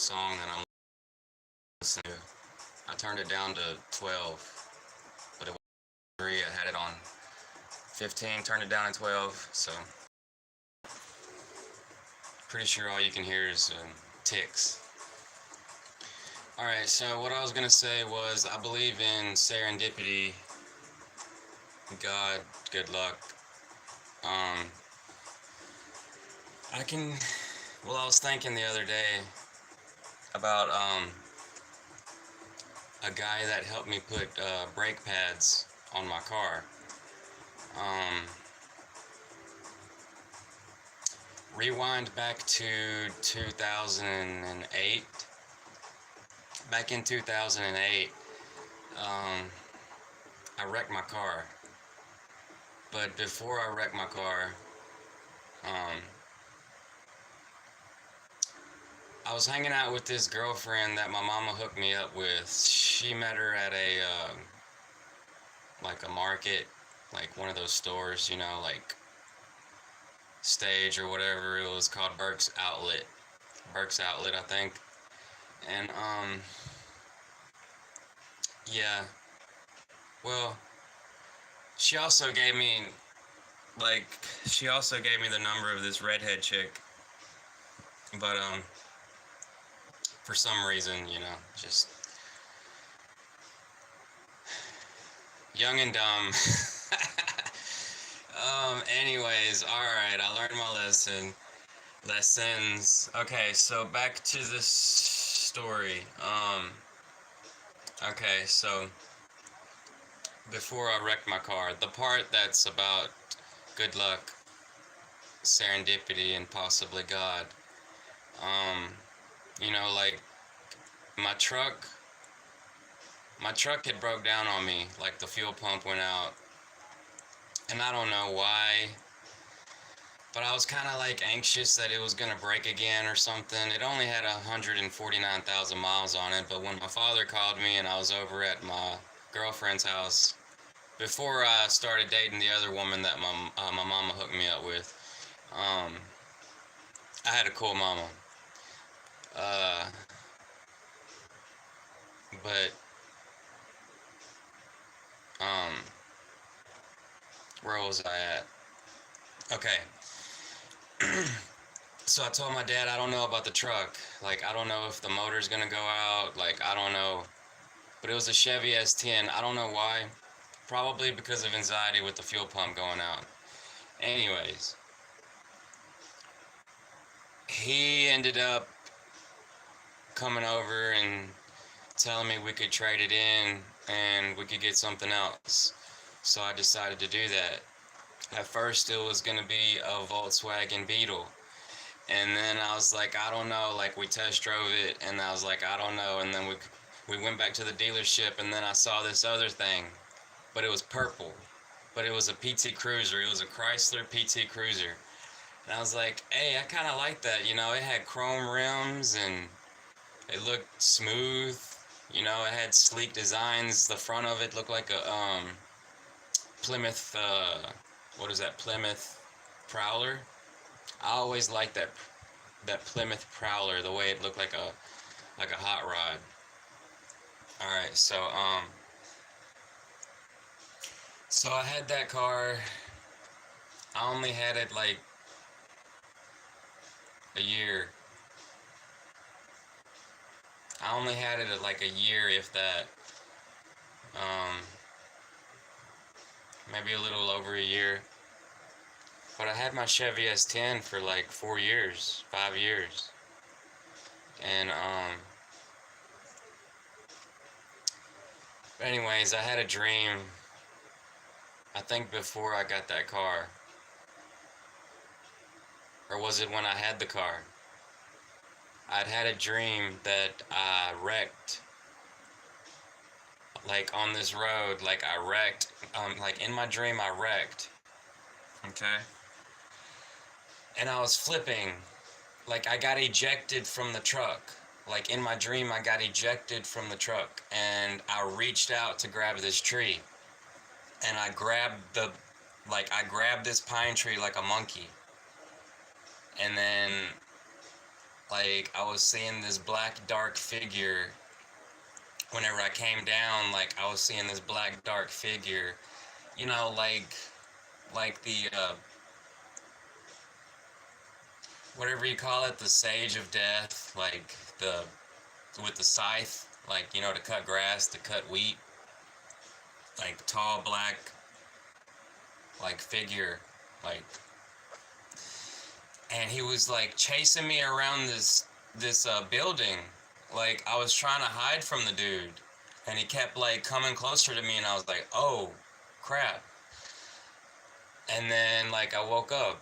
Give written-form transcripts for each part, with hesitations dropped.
song that I'm listening to. I turned it down to 12, but it was 3. I had it on 15, turned it down to 12, so pretty sure all you can hear is ticks. Alright, so what I was going to say was I believe in serendipity, God, good luck. I can, well, I was thinking the other day about a guy that helped me put brake pads on my car. Um, Rewind back to 2008. Back in 2008, I wrecked my car. But before I wrecked my car, um, I was hanging out with this girlfriend that my mama hooked me up with. She met her at like a market, like one of those stores, like Stage or whatever. It was called Burke's Outlet. Burke's Outlet, I think. And, yeah. Well, she also gave me, like, she also gave me the number of this redhead chick. But, for some reason, just young and dumb. Anyways, alright, I learned my lesson. Lessons. Okay, so back to this story. Okay, so before I wrecked my car, the part that's about good luck, serendipity, and possibly God, um, like my truck, my truck had broke down on me, like the fuel pump went out, and I don't know why, but I was kind of like anxious that it was gonna break again or something. It only had 149,000 miles on it, but when my father called me and I was over at my girlfriend's house, before I started dating the other woman that my mama hooked me up with, um, I had a cool mama. Uh, but um, where was I at? Okay. So I told my dad I don't know about the truck. Like I don't know if the motor's gonna go out. Like I don't know. But it was a Chevy S10. I don't know why. Probably because of anxiety with the fuel pump going out. Anyways, he ended up coming over and telling me we could trade it in and we could get something else. So I decided to do that. At first it was going to be a Volkswagen Beetle. And then I was like, I don't know, like we test drove it and I was like, I don't know. And then we went back to the dealership and then I saw this other thing, but it was purple. But it was a PT Cruiser. It was a Chrysler PT Cruiser. And I was like, hey, I kind of like that. It had chrome rims and it looked smooth. It had sleek designs. The front of it looked like a Plymouth, what is that, Plymouth Prowler? I always liked that Plymouth Prowler, the way it looked like a hot rod. Alright, so I had that car. I only had it like a year. I only had it like a year, if that. Maybe a little over a year. But I had my Chevy S10 for like 4 years, 5 years. And, anyways, I had a dream, I think before I got that car. Or was it when I had the car? I'd had a dream that I wrecked. Like on this road, like I wrecked. Like in my dream, I wrecked. Okay? And I was flipping. Like I got ejected from the truck. Like in my dream, I got ejected from the truck. And I reached out to grab this tree. And I grabbed this pine tree like a monkey. And then like I was seeing this black dark figure. Whenever I came down, like I was seeing this black dark figure, you know, like the whatever you call it, the sage of death, like the with the scythe, like, you know, to cut grass, to cut wheat, like tall black like figure, like, and he was like chasing me around this building. Like I was trying to hide from the dude, and he kept like coming closer to me, and I was like, oh crap. And then like I woke up,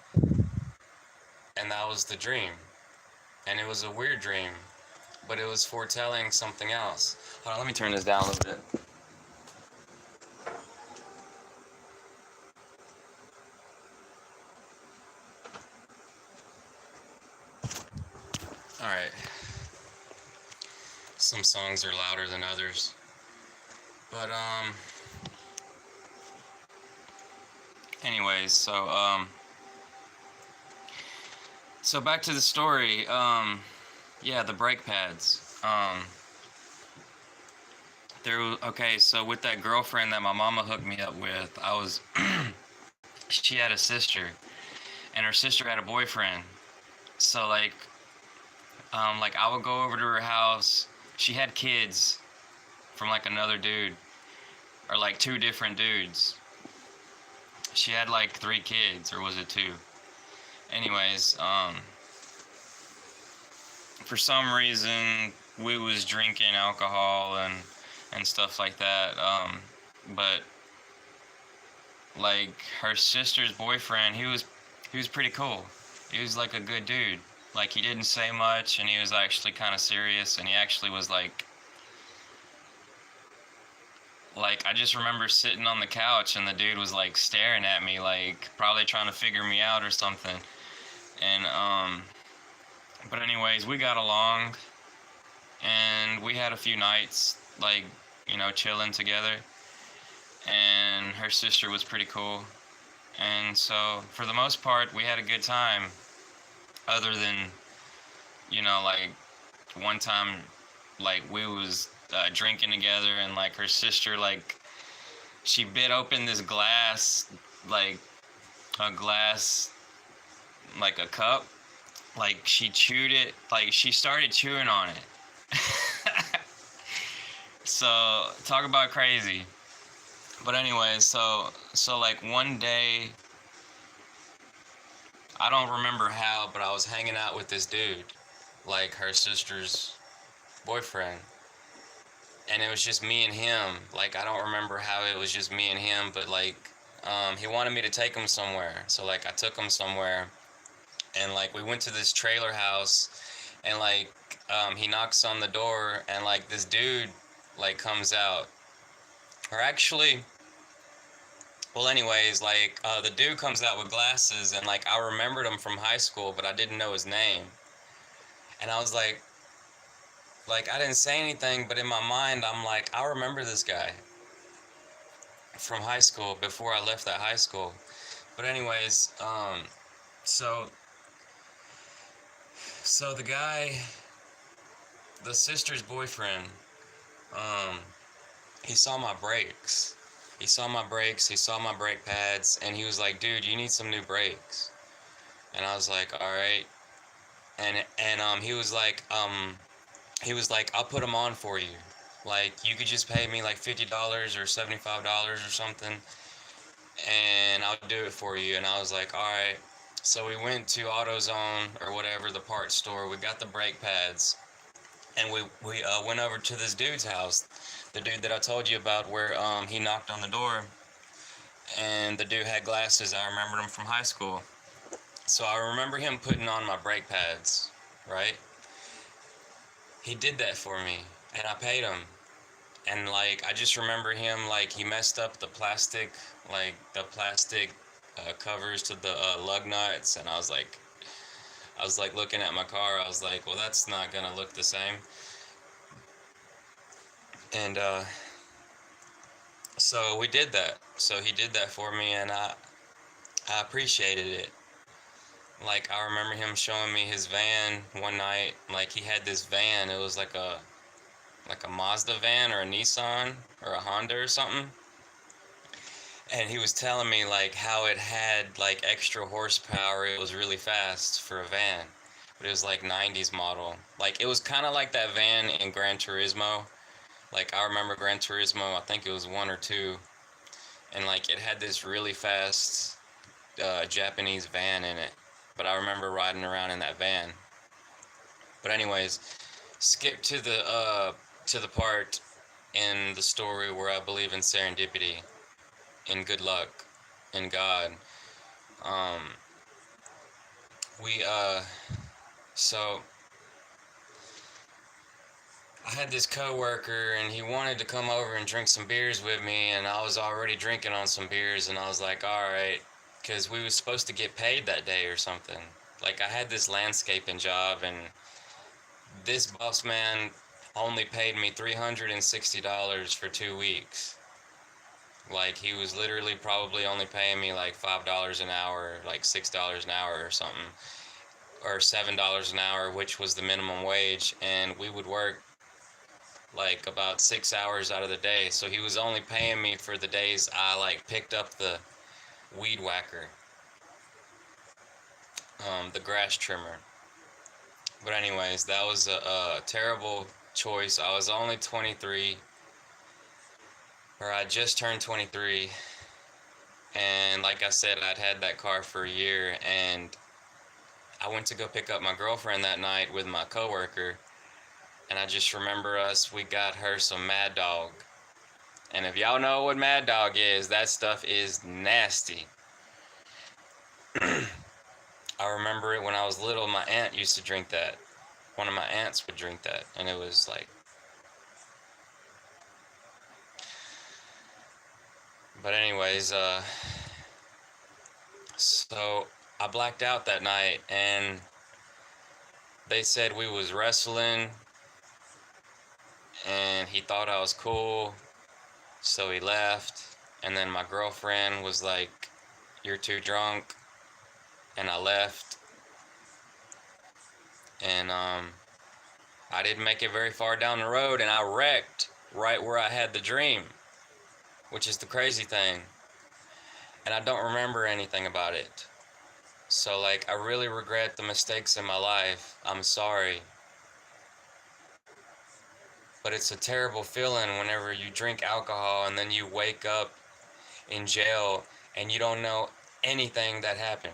and that was the dream, and it was a weird dream, but it was foretelling something else. Hold on, let me turn this down a little bit. All right. Some songs are louder than others, but anyways, so back to the story. Yeah, the brake pads. Okay, so with that girlfriend that my mama hooked me up with, she had a sister, and her sister had a boyfriend. So like I would go over to her house. She had kids from like another dude, or like two different dudes. She had like 3 kids, or was it 2? Anyways, for some reason we was drinking alcohol and stuff like that. But like her sister's boyfriend, he was pretty cool. He was like a good dude. Like he didn't say much, and he was actually kind of serious, and he actually was like I just remember sitting on the couch, and the dude was like staring at me, like probably trying to figure me out or something. And but anyways, we got along, and we had a few nights like, you know, chilling together. And her sister was pretty cool. And so for the most part, we had a good time, other than, you know, like one time, like we was drinking together, and like her sister, like she bit open this glass, like a glass, like a cup, like she chewed it, like she started chewing on it. So talk about crazy. But anyways, so like one day, I don't remember how, but I was hanging out with this dude, like her sister's boyfriend, and it was just me and him. Like I don't remember how it was just me and him, but like he wanted me to take him somewhere, so like I took him somewhere, and like we went to this trailer house, and like he knocks on the door, and like this dude like comes out, or actually, well, anyways, like the dude comes out with glasses, and like I remembered him from high school, but I didn't know his name. And I was like I didn't say anything, but in my mind I'm like, I remember this guy from high school before I left that high school. But anyways, so so the guy, the sister's boyfriend, um, he saw my brakes. He saw my brakes, he saw my brake pads, and he was like, dude, you need some new brakes. And I was like, all right. And he was like, I'll put them on for you. Like, you could just pay me like $50 or $75 or something, and I'll do it for you. And I was like, all right. So we went to AutoZone or whatever, the parts store. We got the brake pads, and we went over to this dude's house, the dude that I told you about, where he knocked on the door, and the dude had glasses. I remembered him from high school. So I remember him putting on my brake pads, right? He did that for me, and I paid him. And like I just remember him, like he messed up the plastic covers to the lug nuts, and I was like looking at my car. I was like, well, that's not gonna look the same. And so we did that. So he did that for me, and I appreciated it. Like, I remember him showing me his van one night. Like, he had this van. It was like a Mazda van or a Nissan or a Honda or something. And he was telling me like how it had like extra horsepower. It was really fast for a van. But it was like 90s model. Like, it was kind of like that van in Gran Turismo. Like, I remember Gran Turismo, I think it was 1 or 2. And like, it had this really fast Japanese van in it. But I remember riding around in that van. But anyways, skip to the part in the story where I believe in serendipity, in good luck, in God. Um, we so I had this coworker and he wanted to come over and drink some beers with me, and I was already drinking on some beers, and I was like, all right, because we was supposed to get paid that day or something. Like, I had this landscaping job, and this boss man only paid me $360 for 2 weeks. Like, he was literally probably only paying me like $5 an hour, like $6 an hour or something, or $7 an hour, which was the minimum wage, and we would work like about 6 hours out of the day. So he was only paying me for the days I like picked up the weed whacker, the grass trimmer. But anyways, that was a terrible choice. I was only 23, or I just turned 23, and like I said, I'd had that car for a year, and I went to go pick up my girlfriend that night with my coworker, and I just remember we got her some Mad Dog. And if y'all know what Mad Dog is, that stuff is nasty. I remember it when I was little, my aunt used to drink that. One of my aunts would drink that, and it was like... But anyways, so I blacked out that night, and they said we was wrestling, and he thought I was cool, so he left. And then my girlfriend was like, "You're too drunk," and I left. And I didn't make it very far down the road, and I wrecked right where I had the dream, which is the crazy thing. And I don't remember anything about it. So like, I really regret the mistakes in my life. I'm sorry. But it's a terrible feeling whenever you drink alcohol and then you wake up in jail and you don't know anything that happened.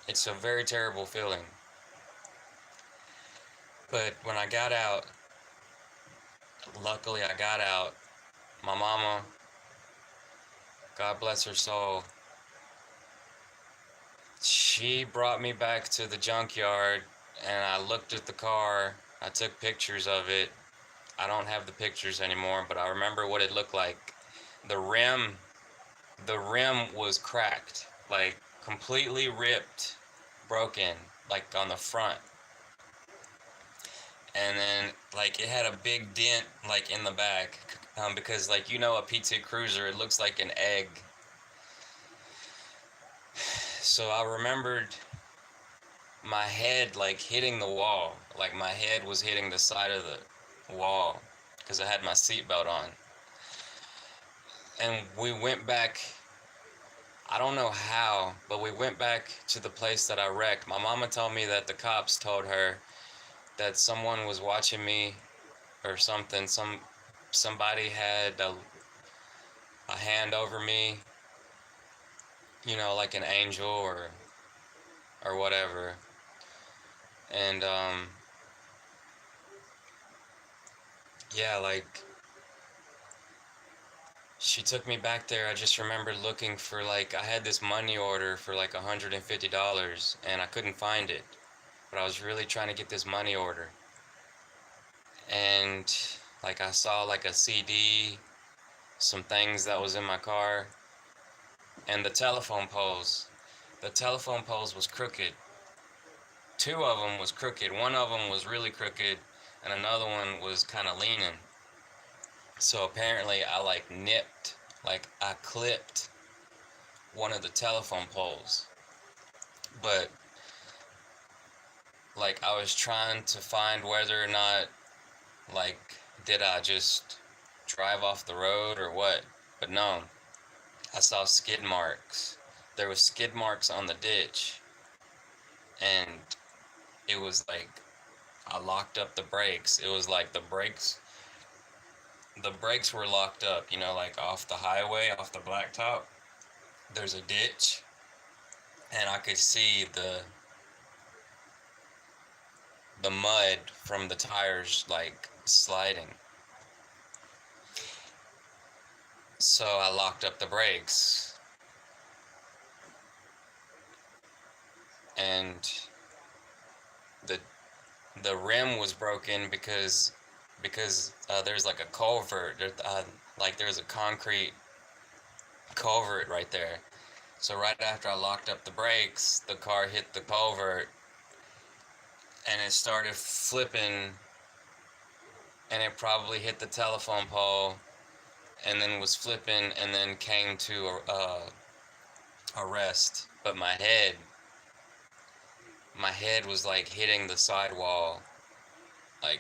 It's a very terrible feeling. But when I got out, luckily I got out, my mama, God bless her soul, she brought me back to the junkyard, and I looked at the car. I took pictures of it. I don't have the pictures anymore, but I remember what it looked like. The rim was cracked, like completely ripped, broken, like on the front. And then like it had a big dent like in the back, because like, you know, a P2 Cruiser, it looks like an egg. So I remembered my head like hitting the wall, like my head was hitting the side of the wall, because I had my seatbelt on. And we went back, I don't know how, but we went back to the place that I wrecked. My mama told me that the cops told her that someone was watching me or something. Somebody had a hand over me, you know, like an angel or whatever. And yeah, like, she took me back there. I just remember looking for, like, I had this money order for like $150, and I couldn't find it, but I was really trying to get this money order. And like, I saw like a CD, some things that was in my car, and the telephone poles was crooked. Two of them was crooked. One of them was really crooked, and another one was kind of leaning. So apparently I clipped one of the telephone poles. But like I was trying to find whether or not, like, did I just drive off the road or what? But no, I saw skid marks. There was skid marks on the ditch, and it was like I locked up the brakes. It was like the brakes were locked up, like off the highway, off the blacktop. There's a ditch, and I could see the mud from the tires like sliding. So I locked up the brakes, and the the rim was broken because there's like a culvert. Like there's a concrete culvert right there. So right after I locked up the brakes, the car hit the culvert, and it started flipping, and it probably hit the telephone pole, and then was flipping, and then came to a rest. But my head was like hitting the sidewall, like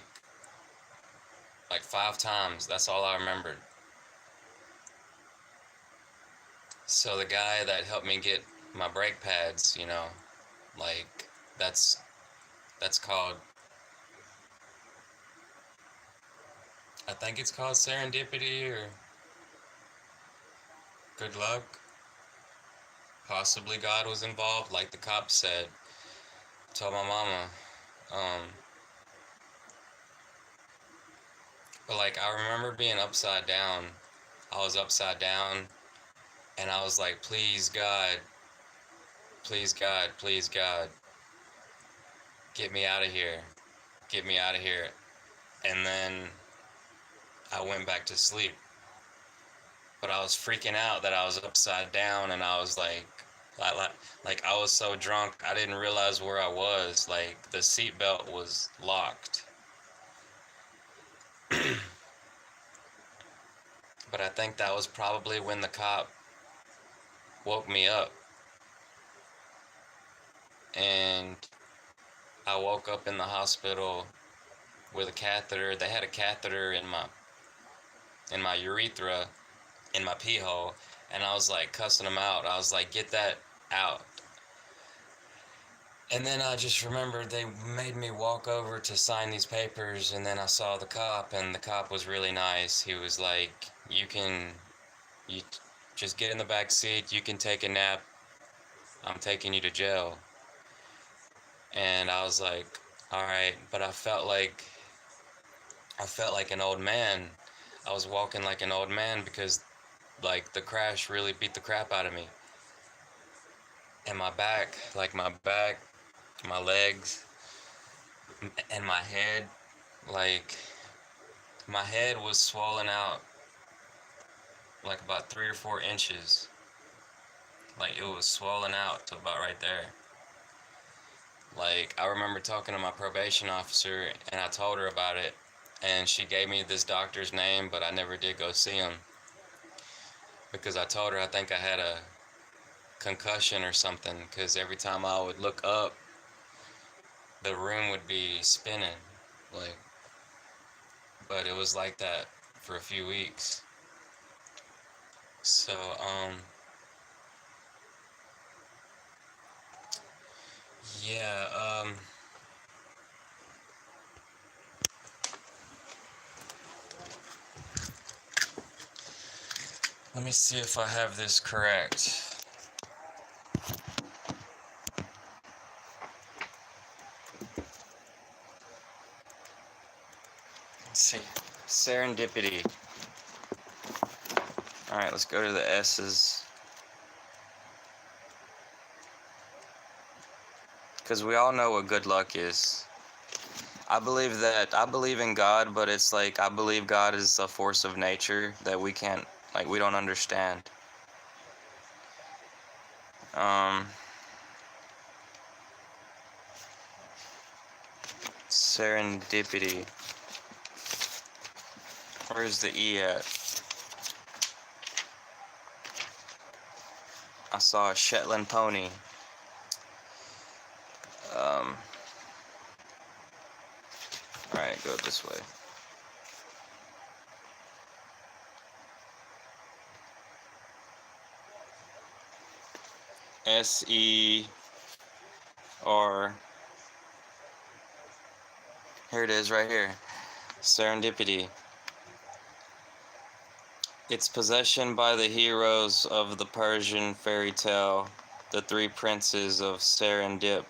5 times. That's all I remembered. So the guy that helped me get my brake pads, like that's called, I think it's called serendipity or good luck. Possibly God was involved, like the cop said. Told my mama. Um, but like I remember being upside down. I was upside down, and I was like, please God, please God, please God, get me out of here, get me out of here. And then I went back to sleep. But I was freaking out that I was upside down, and I was like I was so drunk I didn't realize where I was. Like the seatbelt was locked. But I think that was probably when the cop woke me up, and I woke up in the hospital with a catheter. They had a catheter in my urethra, in my pee hole, and I was like cussing them out. I was like, get that out. And then I just remembered they made me walk over to sign these papers, and then I saw the cop, and the cop was really nice. He was like, you just get in the back seat, you can take a nap, I'm taking you to jail. And I was like, all right, but I felt like an old man. I was walking like an old man because like the crash really beat the crap out of me. And my back, my legs, and my head, like my head was swollen out like about 3 or 4 inches. Like it was swollen out to about right there. Like I remember talking to my probation officer, and I told her about it, and she gave me this doctor's name, but I never did go see him because I told her I think I had a concussion or something, because every time I would look up, the room would be spinning. Like, but it was like that for a few weeks. So yeah, let me see if I have this correct. Let's see. Serendipity. Alright, let's go to the S's. Because we all know what good luck is. I believe in God, but it's like I believe God is a force of nature that we can't, like, we don't understand. Serendipity. Where's the E at? I saw a Shetland pony. might go this way. S-E-R. Here it is right here. Serendipity. Its possession by the heroes of the Persian fairy tale, the three princes of Serendip,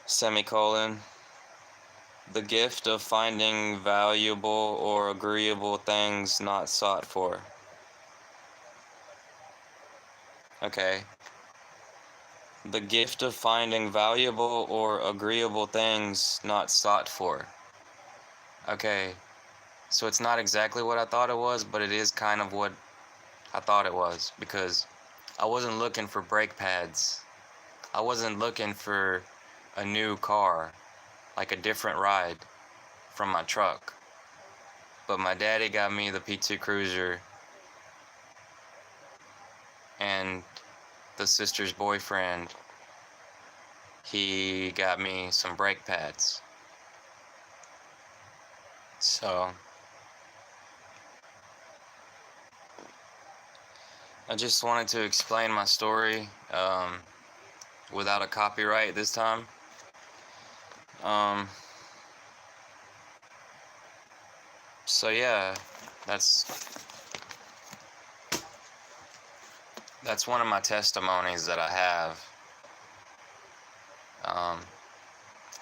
semicolon, the gift of finding valuable or agreeable things not sought for. Okay. The gift of finding valuable or agreeable things not sought for. Okay. So it's not exactly what I thought it was, but it is kind of what I thought it was, because I wasn't looking for brake pads. I wasn't looking for a new car, like a different ride from my truck. But my daddy got me the P2 Cruiser, and the sister's boyfriend, he got me some brake pads. So I just wanted to explain my story without a copyright this time. So yeah, that's one of my testimonies that I have.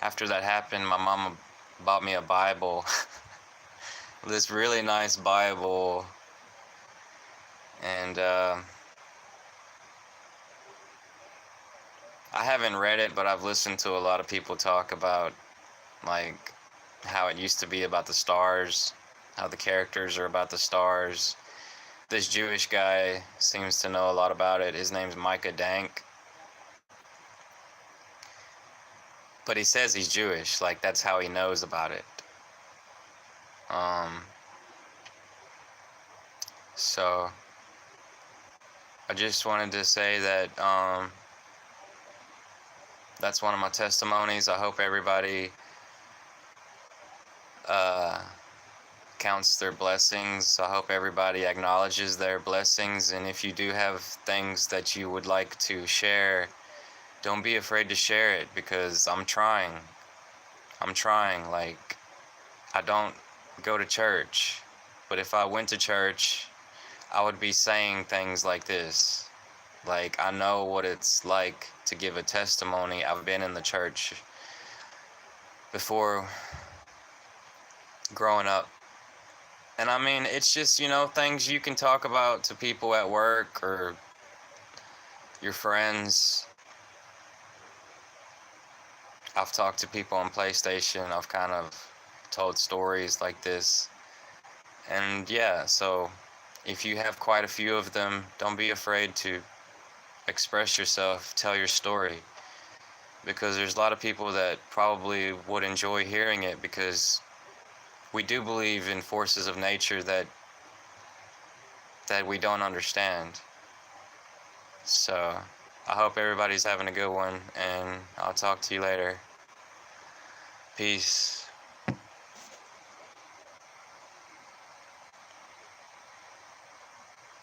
After that happened, my mama bought me a Bible, this really nice Bible, and I haven't read it, but I've listened to a lot of people talk about, like, how it used to be about the stars, how the characters are about the stars. This Jewish guy seems to know a lot about it. His name's Micah Dank. But he says he's Jewish, like that's how he knows about it. So I just wanted to say that that's one of my testimonies. I hope everybody counts their blessings. I hope everybody acknowledges their blessings, and if you do have things that you would like to share, don't be afraid to share it, because I'm trying. Like, I don't go to church, but if I went to church, I would be saying things like this. Like, I know what it's like to give a testimony. I've been in the church before growing up. And I mean, it's just, things you can talk about to people at work or your friends. I've talked to people on PlayStation. I've kind of told stories like this. And yeah, so if you have quite a few of them, don't be afraid to express yourself, tell your story. Because there's a lot of people that probably would enjoy hearing it, because we do believe in forces of nature that we don't understand. So I hope everybody's having a good one, and I'll talk to you later. Peace.